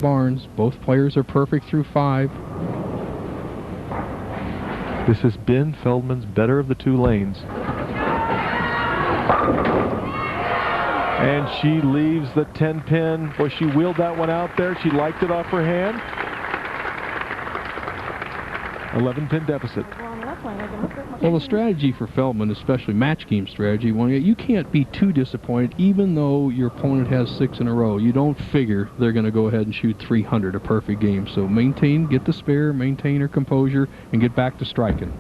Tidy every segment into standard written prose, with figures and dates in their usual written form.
Barns. Both players are perfect through 5. This has been Feldman's better of the 2 lanes. And she leaves the 10-pin. Boy, she wheeled that one out there. She liked it off her hand. 11-pin deficit. Well, the strategy for Feldman, especially match game strategy, you can't be too disappointed even though your opponent has 6 in a row. You don't figure they're going to go ahead and shoot 300, a perfect game. So maintain, get the spare, maintain her composure, and get back to striking.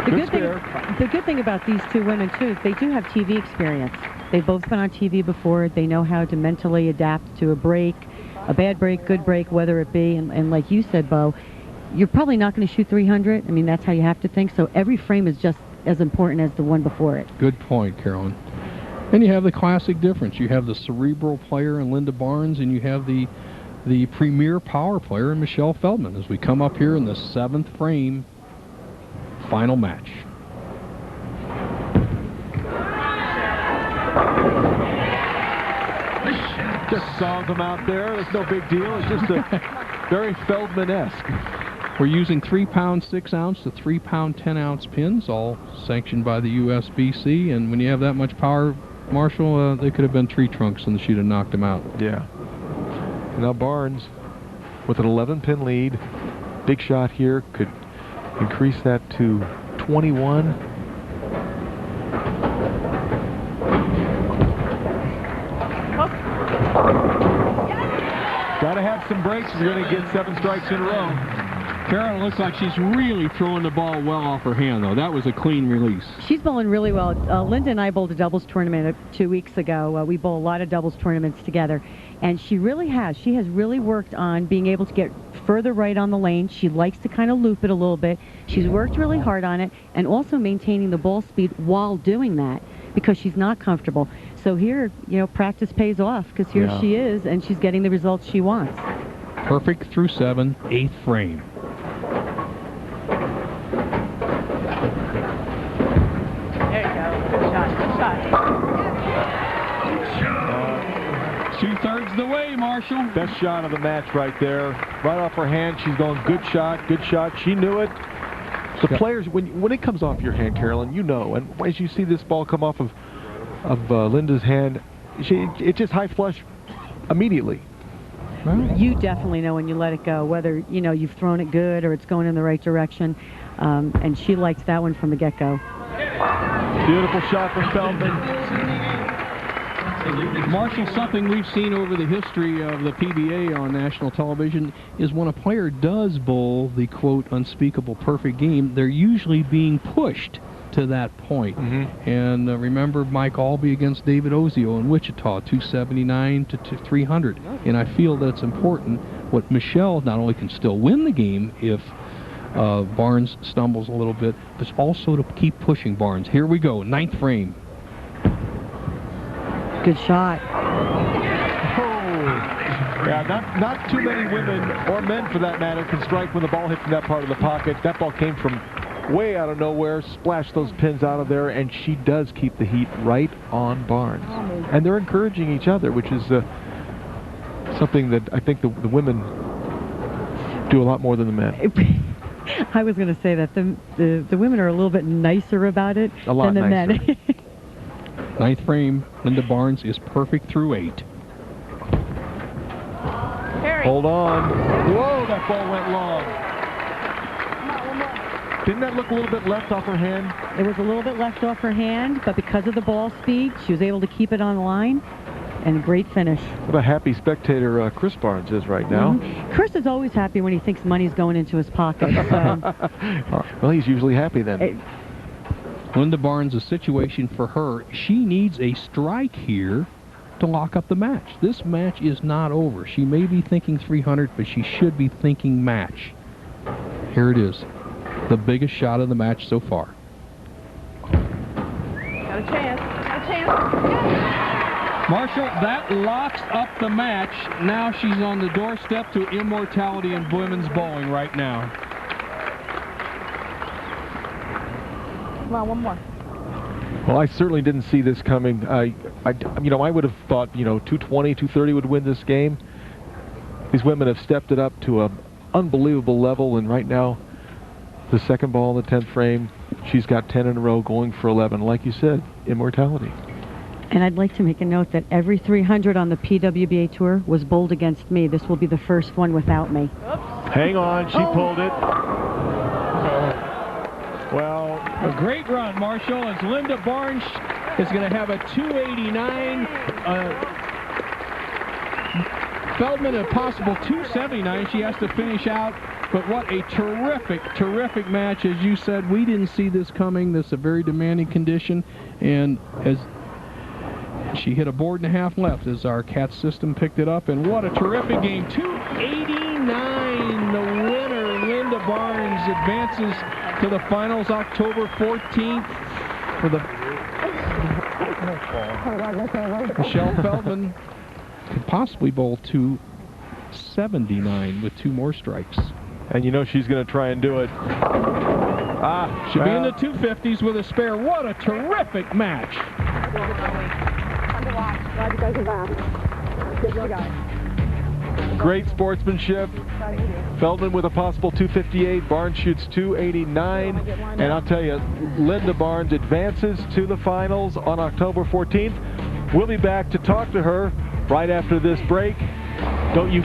The good thing about these 2 women, too, is they do have TV experience. They've both been on TV before. They know how to mentally adapt to a break, a bad break, good break, whether it be. And like you said, Bo, you're probably not going to shoot 300. I mean, that's how you have to think. So every frame is just as important as the one before it. Good point, Carolyn. And you have the classic difference. You have the cerebral player in Lynda Barns, and you have the premier power player in Michelle Feldman as we come up here in the 7th frame, final match. Just saw them out there. There's no big deal. It's just a very Feldman-esque. We're using 3-pound 6-ounce to 3-pound 10-ounce pins, all sanctioned by the USBC. And when you have that much power, Marshall, they could have been tree trunks and she'd have knocked them out. Yeah. Now Barnes with an 11-pin lead. Big shot here could increase that to 21. Got to have some breaks if you're going to get 7 strikes in a row. Carolyn looks like she's really throwing the ball well off her hand, though. That was a clean release. She's bowling really well. Lynda and I bowled a doubles tournament 2 weeks ago. We bowl a lot of doubles tournaments together. And she really has. She has really worked on being able to get further right on the lane. She likes to kind of loop it a little bit. She's worked really hard on it and also maintaining the ball speed while doing that because she's not comfortable. So here, you know, practice pays off because here she is and she's getting the results she wants. Perfect through 7, 8th frame. There you go. Good shot. Good shot. 2/3 the way, Marshall. Best shot of the match right there. Right off her hand. She's going good shot, good shot. She knew it. The players, when it comes off your hand, Carolyn, you know. And as you see this ball come off of Lynda's hand, it just high flush immediately. You definitely know when you let it go, whether, you know, you've thrown it good or it's going in the right direction. And she likes that one from the get-go. Beautiful shot from Feldman. Marshall, something we've seen over the history of the PBA on national television is when a player does bowl the, quote, unspeakable perfect game, they're usually being pushed to that point. And remember Mike Albee against David Ozio in Wichita, 279 to 300. And I feel that's important. What Michelle not only can still win the game if Barnes stumbles a little bit, but also to keep pushing Barnes. Here we go, 9th frame. Good shot. Yeah, not too many women, or men for that matter, can strike when the ball hits in that part of the pocket. That ball came from way out of nowhere, splashed those pins out of there, and she does keep the heat right on Barnes. And they're encouraging each other, which is something that I think the women do a lot more than the men. I was going to say that the women are a little bit nicer about it than the men. 9th frame, Lynda Barnes is perfect through 8. Hold on. Whoa, that ball went long. Didn't that look a little bit left off her hand? It was a little bit left off her hand, but because of the ball speed, she was able to keep it on the line, and great finish. What a happy spectator Chris Barnes is right now. Chris is always happy when he thinks money's going into his pocket. So. Well, he's usually happy then. Lynda Barnes, a situation for her, she needs a strike here to lock up the match. This match is not over. She may be thinking 300, but she should be thinking match. Here it is. The biggest shot of the match so far. Got a chance. Got a chance. Marshall, that locks up the match. Now she's on the doorstep to immortality in women's bowling right now. Come on, one more. Well, I certainly didn't see this coming. I would have thought, 220, 230 would win this game. These women have stepped it up to an unbelievable level, and right now, the second ball in the 10th frame, she's got 10 in a row going for 11. Like you said, immortality. And I'd like to make a note that every 300 on the PWBA Tour was bowled against me. This will be the first one without me. Hang on, she pulled it. Well, a great run, Marshall, as Lynda Barns is going to have a 289. Feldman a possible 279. She has to finish out. But what a terrific, terrific match. As you said, we didn't see this coming. This is a very demanding condition. And as she hit a board and a half left as our CAT system picked it up. And what a terrific game. 289. The winner, Lynda Barns, advances to the finals October 14th for the Michelle Feldman could possibly bowl 279 with 2 more strikes. And she's going to try and do it. She'll be in the 250s with a spare. What a terrific match. Great sportsmanship. Feldman with a possible 258. Barnes shoots 289. And I'll tell you, Lynda Barns advances to the finals on October 14th. We'll be back to talk to her right after this break. Don't you